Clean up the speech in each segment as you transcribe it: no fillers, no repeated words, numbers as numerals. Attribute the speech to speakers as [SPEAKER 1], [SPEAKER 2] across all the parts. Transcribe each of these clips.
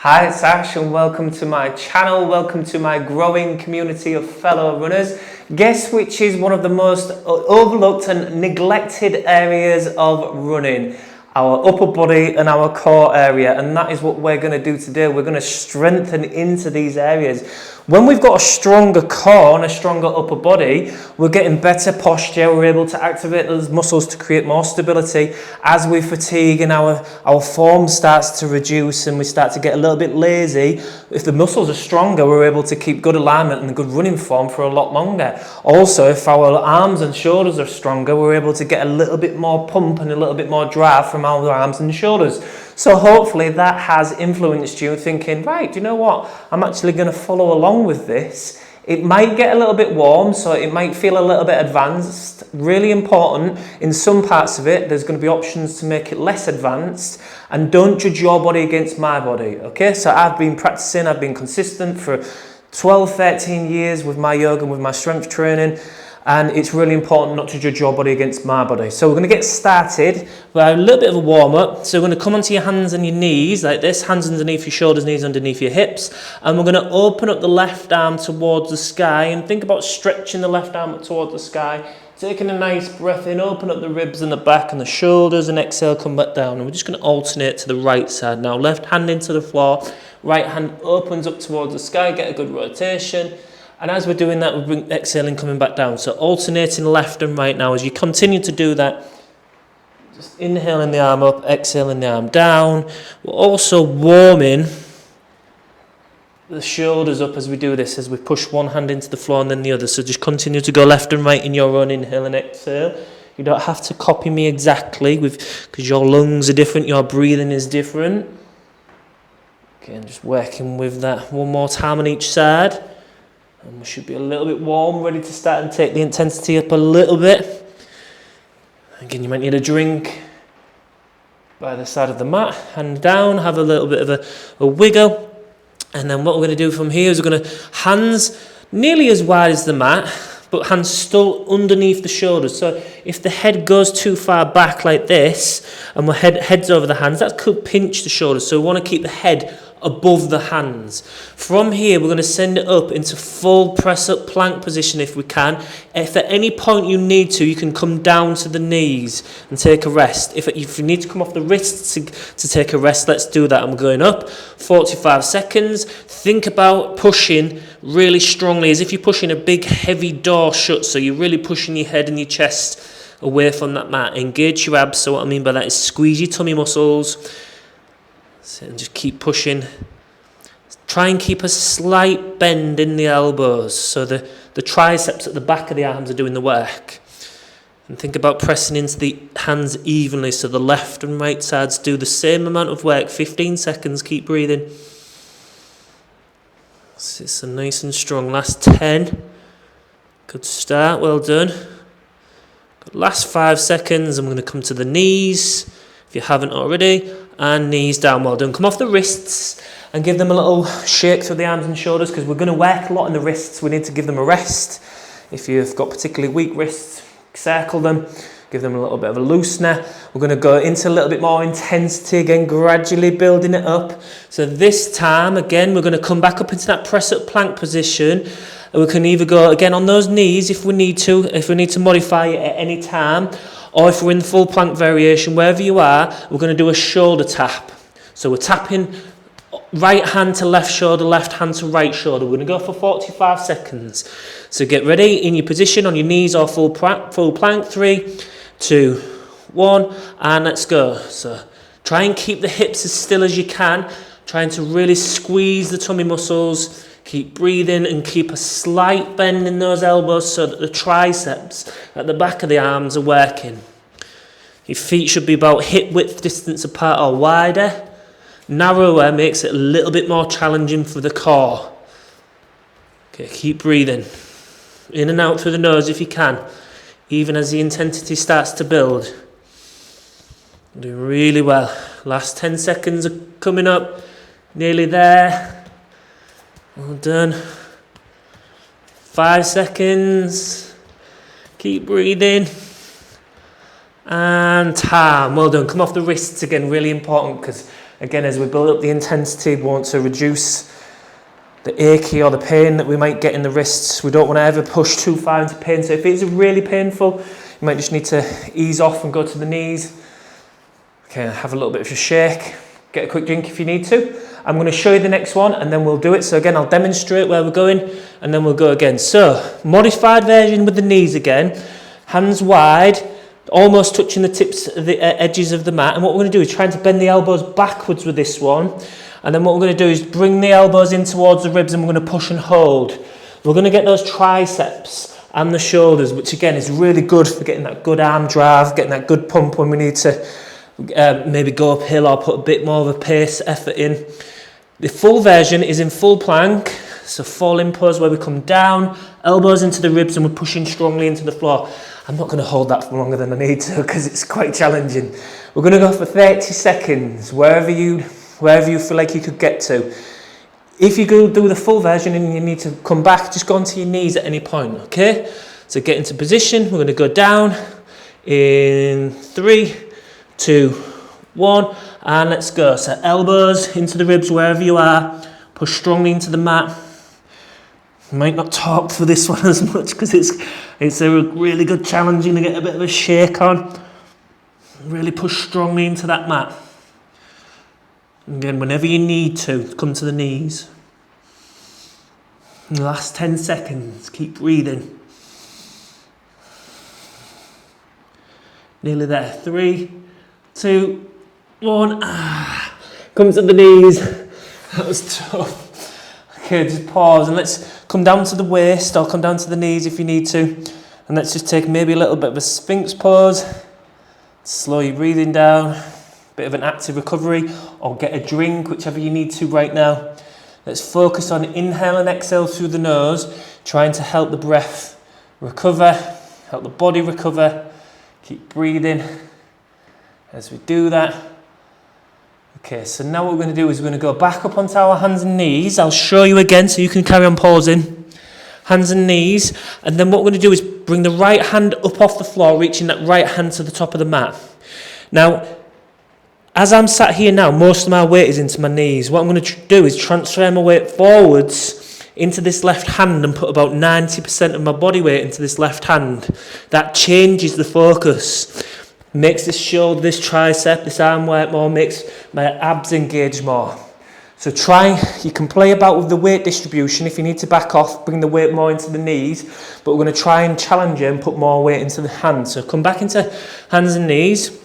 [SPEAKER 1] Hi, it's Ash and welcome to my channel. Welcome to my growing community of fellow runners. Guess which is one of the most overlooked and neglected areas of running? Our upper body and our core area, and that is what we're going to do today. We're going to strengthen into these areas. When we've got a stronger core and a stronger upper body, we're getting better posture. We're able to activate those muscles to create more stability. As we fatigue and our form starts to reduce and we start to get a little bit lazy, if the muscles are stronger, we're able to keep good alignment and good running form for a lot longer. Also, if our arms and shoulders are stronger, we're able to get a little bit more pump and a little bit more drive from our arms and shoulders. So hopefully that has influenced you thinking, right, do you know what? I'm actually going to follow along with this. It might get a little bit warm, so it might feel a little bit advanced. Really important, in some parts of it, there's going to be options to make it less advanced. And don't judge your body against my body, okay? So I've been practicing, I've been consistent for 12, 13 years with my yoga and with my strength training. And it's really important not to judge your body against my body. So we're going to get started with a little bit of a warm-up. So we're going to come onto your hands and your knees like this, hands underneath your shoulders, knees underneath your hips. And we're going to open up the left arm towards the sky and think about stretching the left arm up towards the sky. Taking a nice breath in, open up the ribs and the back and the shoulders, and exhale, come back down. And we're just going to alternate to the right side now. Left hand into the floor, right hand opens up towards the sky, get a good rotation. And as we're doing that, we're exhaling, coming back down. So alternating left and right now. As you continue to do that, just inhaling the arm up, exhaling the arm down. We're also warming the shoulders up as we do this, as we push one hand into the floor and then the other. So just continue to go left and right in your own inhale and exhale. You don't have to copy me exactly because your lungs are different, your breathing is different. Okay, and just working with that one more time on each side. And we should be a little bit warm, ready to start and take the intensity up a little bit. Again, you might need a drink by the side of the mat, hand down, have a little bit of a wiggle. And then what we're going to do from here is we're going to hands nearly as wide as the mat, but hands still underneath the shoulders. So if the head goes too far back like this, and my head's over the hands, that could pinch the shoulders. So we want to keep the head above the hands. From here, we're going to send it up into full press-up plank position if we can. If at any point you need to, you can come down to the knees and take a rest. If you need to come off the wrists to take a rest, let's do that. I'm going up, 45 seconds. Think about pushing really strongly, as if you're pushing a big, heavy door shut, so you're really pushing your head and your chest away from that mat. Engage your abs, so what I mean by that is squeeze your tummy muscles. And just keep pushing. Try and keep a slight bend in the elbows, so the triceps at the back of the arms are doing the work. And think about pressing into the hands evenly, so the left and right sides do the same amount of work. 15 seconds, keep breathing. So nice and strong. Last 10. Good start, well done. Good. Last 5 seconds, I'm going to come to the knees, if you haven't already. And knees down, well done. Come off the wrists and give them a little shake through the arms and shoulders, because we're going to work a lot in the wrists. We need to give them a rest. If you've got particularly weak wrists, circle them, give them a little bit of a loosener. We're going to go into a little bit more intensity again, gradually building it up. So this time, again, we're going to come back up into that press-up plank position. And we can either go again on those knees if we need to modify it at any time. Or if we're in the full plank variation, wherever you are, we're going to do a shoulder tap. So we're tapping right hand to left shoulder, left hand to right shoulder. We're going to go for 45 seconds. So get ready in your position on your knees or full plank. 3, 2, 1, and let's go. So try and keep the hips as still as you can, trying to really squeeze the tummy muscles. Keep breathing and keep a slight bend in those elbows so that the triceps at the back of the arms are working. Your feet should be about hip width distance apart or wider. Narrower makes it a little bit more challenging for the core. Okay, keep breathing. In and out through the nose if you can, even as the intensity starts to build. You're doing really well. Last 10 seconds are coming up. Nearly there. Well done. 5 seconds. Keep breathing. And time. Well done. Come off the wrists again. Really important, because Again, as we build up the intensity, we want to reduce the achy or the pain that we might get in the wrists. We don't want to ever push too far into pain. So if it's really painful, you might just need to ease off and go to the knees. Okay, have a little bit of a shake. Get a quick drink if you need to. I'm going to show you the next one and then we'll do it. So again, I'll demonstrate where we're going and then we'll go again. So, modified version with the knees again. Hands wide, almost touching the tips of the edges of the mat. And what we're going to do is try to bend the elbows backwards with this one. And then what we're going to do is bring the elbows in towards the ribs and we're going to push and hold. We're going to get those triceps and the shoulders, which again is really good for getting that good arm drive, getting that good pump when we need to maybe go uphill or put a bit more of a pace effort in. The full version is in full plank, so fall-in pose where we come down, elbows into the ribs and we're pushing strongly into the floor. I'm not going to hold that for longer than I need to because it's quite challenging. We're going to go for 30 seconds, wherever you feel like you could get to. If you go do the full version and you need to come back, just go onto your knees at any point, okay? So get into position, we're going to go down in 3, 2, 1, and let's go. So elbows into the ribs wherever you are, push strongly into the mat. Might not talk for this one as much because it's a really good challenging to get a bit of a shake on. Really push strongly into that mat. Again, whenever you need to, come to the knees. In the last 10 seconds, keep breathing. Nearly there. 3, 2, 1. Come to the knees. That was tough. Okay, just pause and let's come down to the waist or come down to the knees if you need to. And let's just take maybe a little bit of a Sphinx pose. Slow your breathing down. Bit of an active recovery or get a drink, whichever you need to right now. Let's focus on inhale and exhale through the nose, trying to help the breath recover, help the body recover. Keep breathing as we do that. Okay, so now what we're going to do is we're going to go back up onto our hands and knees. I'll show you again so you can carry on pausing. Hands and knees, and then what we're going to do is bring the right hand up off the floor, reaching that right hand to the top of the mat. Now, as I'm sat here now, most of my weight is into my knees. What I'm going to do is transfer my weight forwards into this left hand and put about 90% of my body weight into this left hand. That changes the focus. Makes this shoulder, this tricep, this arm work more, makes my abs engage more. So you can play about with the weight distribution. If you need to back off, bring the weight more into the knees, but we're going to try and challenge it and put more weight into the hands. So come back into hands and knees.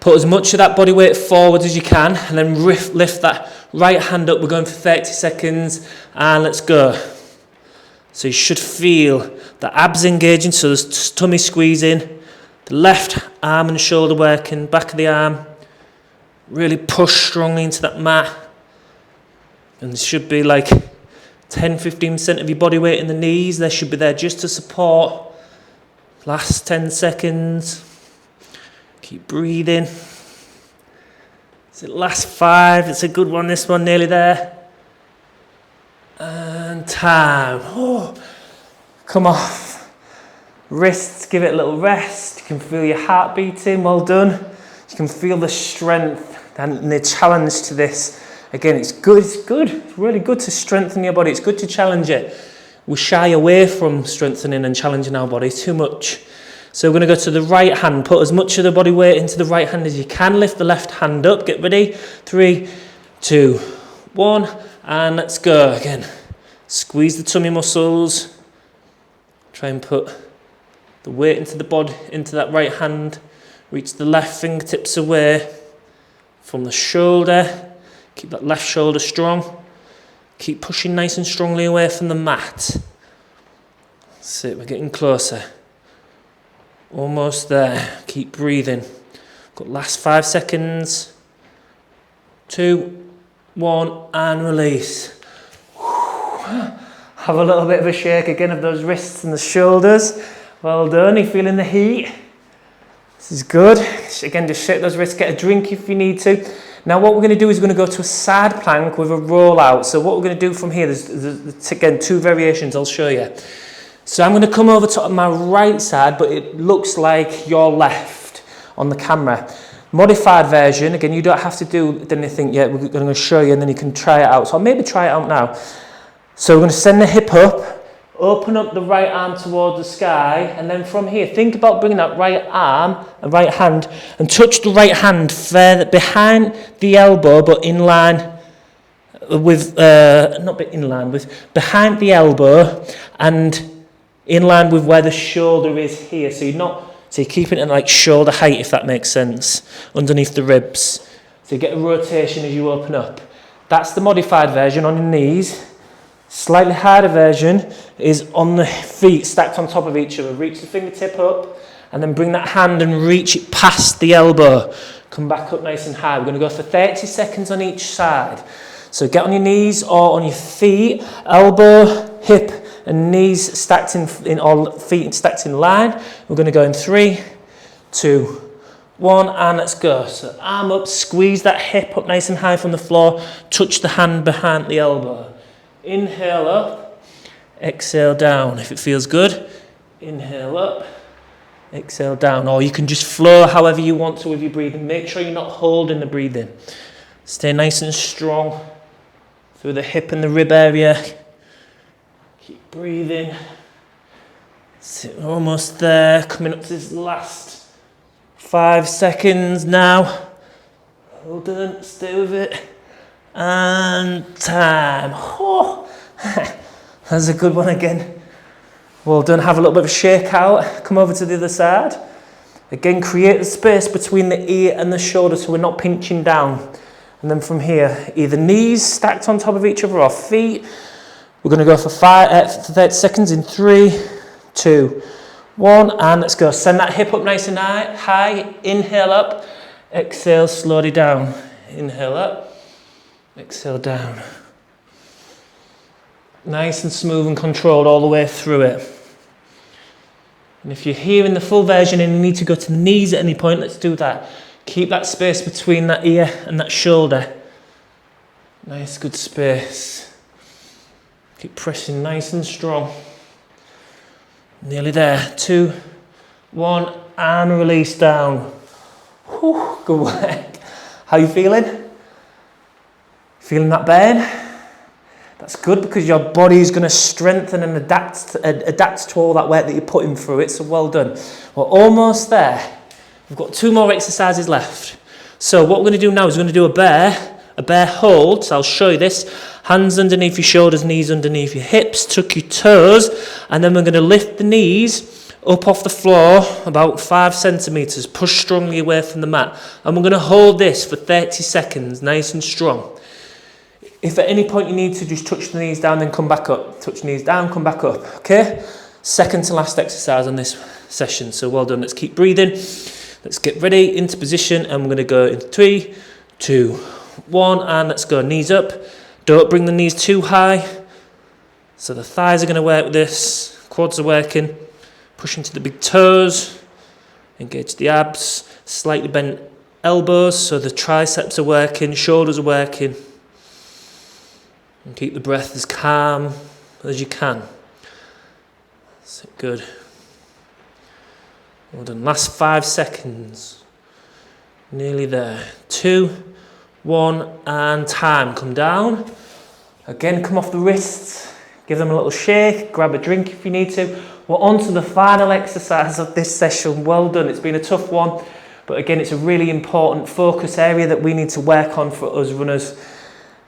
[SPEAKER 1] Put as much of that body weight forward as you can and then lift that right hand up. We're going for 30 seconds and let's go. So you should feel the abs engaging, so there's tummy squeezing, the left arm and shoulder working, back of the arm. Really push strongly into that mat. And there should be like 10-15% of your body weight in the knees. They should be there just to support. Last 10 seconds. Keep breathing. Is it last 5? It's a good one, this one, nearly there. And time. Oh, come off. Wrists, give it a little rest. You can feel your heart beating, well done. You can feel the strength and the challenge to this. Again, it's good. It's really good to strengthen your body. It's good to challenge it. We shy away from strengthening and challenging our body too much. So we're going to go to the right hand. Put as much of the body weight into the right hand as you can. Lift the left hand up. Get ready. 3, 2, 1. And let's go again. Squeeze the tummy muscles. Try and put the weight into the body, into that right hand. Reach the left fingertips away from the shoulder. Keep that left shoulder strong. Keep pushing nice and strongly away from the mat. That's it, we're getting closer. Almost there. Keep breathing. Got last 5 seconds. 2, 1, and release. Have a little bit of a shake again of those wrists and the shoulders. Well done. Are you feeling the heat? This is good. Again, just shake those wrists. Get a drink if you need to. Now what we're going to do is we're going to go to a side plank with a roll out. So what we're going to do from here, there's again 2 variations I'll show you. So I'm going to come over to my right side, but it looks like your left on the camera. Modified version, again, you don't have to do anything yet. We're going to show you and then you can try it out. So I'll maybe try it out now. So we're going to send the hip up, open up the right arm towards the sky, and then from here, think about bringing that right arm and right hand and touch the right hand further behind the elbow, but in line with, behind the elbow and in line with where the shoulder is here. So you're keeping it at like shoulder height, if that makes sense, underneath the ribs. So you get a rotation as you open up. That's the modified version on your knees. Slightly harder version is on the feet stacked on top of each other. Reach the fingertip up and then bring that hand and reach it past the elbow. Come back up nice and high. We're going to go for 30 seconds on each side. So get on your knees or on your feet, elbow, hip and knees stacked in all feet stacked in line. We're going to go in 3, 2, 1 and let's go. So arm up, squeeze that hip up nice and high from the floor, touch the hand behind the elbow. Inhale up, exhale down. If it feels good, inhale up, exhale down. Or you can just flow however you want to with your breathing. Make sure you're not holding the breathing. Stay nice and strong through the hip and the rib area. Keep breathing. We're almost there. Coming up to this last 5 seconds now. Hold on, stay with it. And time. Oh, that's a good one again. Well done. Have a little bit of a shake out. Come over to the other side. Again, create the space between the ear and the shoulder so we're not pinching down. And then from here, either knees stacked on top of each other or feet. We're going to go for 30 seconds in 3, 2, 1. And let's go. Send that hip up nice and high. Inhale up. Exhale slowly down. Inhale up. Exhale down. Nice and smooth and controlled all the way through it. And if you're here in the full version and you need to go to the knees at any point, let's do that. Keep that space between that ear and that shoulder. Nice, good space. Keep pressing nice and strong. Nearly there. 2, 1, and release down. Whew, good work. How are you feeling? Feeling that burn? That's good because your body is going to strengthen and adapt to all that work that you're putting through it. So well done. We're almost there. We've got 2 more exercises left. So what we're going to do now is we're going to do a bear hold. So I'll show you this. Hands underneath your shoulders, knees underneath your hips, tuck your toes, and then we're going to lift the knees up off the floor about 5 centimeters. Push strongly away from the mat. And we're going to hold this for 30 seconds, nice and strong. If at any point you need to just touch the knees down, then come back up. Touch the knees down, come back up, okay? Second to last exercise on this session, so well done. Let's keep breathing. Let's get ready, into position, and we're going to go in 3, 2, 1, and let's go. Knees up. Don't bring the knees too high. So the thighs are going to work with this. Quads are working. Push into the big toes. Engage the abs. Slightly bent elbows, so the triceps are working, shoulders are working. And keep the breath as calm as you can. That's it, good. Well done. Last 5 seconds. Nearly there. 2, 1, and time. Come down. Again, come off the wrists. Give them a little shake. Grab a drink if you need to. We're on to the final exercise of this session. Well done. It's been a tough one. But again, it's a really important focus area that we need to work on for us runners.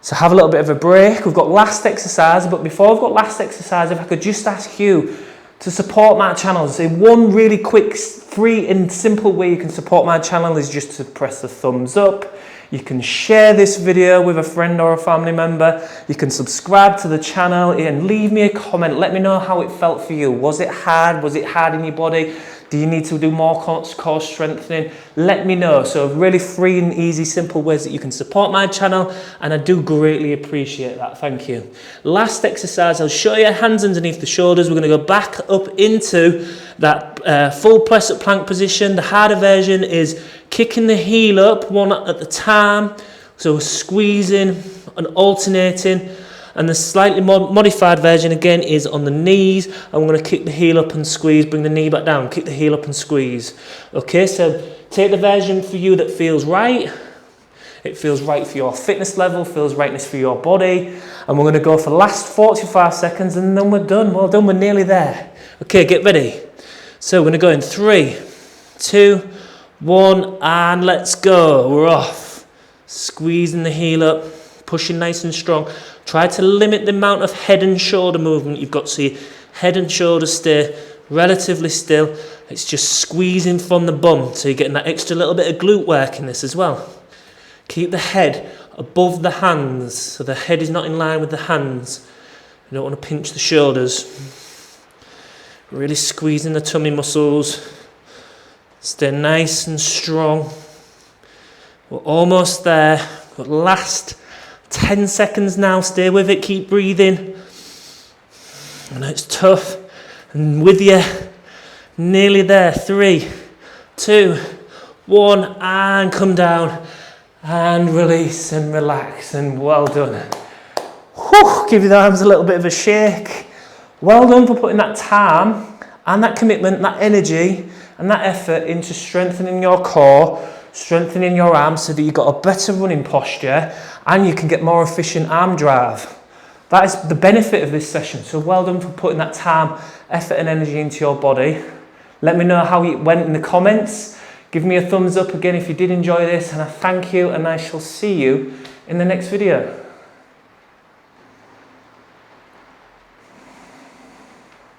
[SPEAKER 1] So have a little bit of a break. We've got last exercise, but before we've got last exercise, if I could just ask you to support my channel. So one really quick, free and simple way you can support my channel is just to press the thumbs up. You can share this video with a friend or a family member. You can subscribe to the channel and leave me a comment. Let me know how it felt for you. Was it hard? Was it hard in your body? Do you need to do more core strengthening? Let me know. So really free and easy, simple ways that you can support my channel, and I do greatly appreciate that. Thank you. Last exercise, I'll show you hands underneath the shoulders. We're going to go back up into that full press up plank position. The harder version is kicking the heel up one at a time. So squeezing and alternating. And the slightly more modified version again is on the knees, and we're going to kick the heel up and squeeze, bring the knee back down, kick the heel up and squeeze. Okay, so Take the version for you that feels right. It feels right for your fitness level, feels rightness for your body. And we're going to go for the last 45 seconds and then we're done. Well done, we're nearly there. Okay, get ready. So we're going to go in 3, 2, 1, and let's go. We're off. Squeezing the heel up, pushing nice and strong. Try to limit the amount of head and shoulder movement you've got, so your head and shoulders stay relatively still. It's just squeezing from the bum, so you're getting that extra little bit of glute work in this as well. Keep the head above the hands, so the head is not in line with the hands. You don't want to pinch the shoulders. Really squeezing the tummy muscles. Stay nice and strong. We're almost there. Got last 10 seconds now. Stay with it. Keep breathing. I know it's tough. And with you. Nearly there. 3, 2, 1, and come down. And release and relax. And well done. Whew, give your arms a little bit of a shake. Well done for putting that time and that commitment, that energy and that effort into strengthening your core, strengthening your arms so that you've got a better running posture and you can get more efficient arm drive. That is the benefit of this session. So well done for putting that time, effort and energy into your body. Let me know how it went in the comments. Give me a thumbs up again if you did enjoy this, and I thank you, and I shall see you in the next video.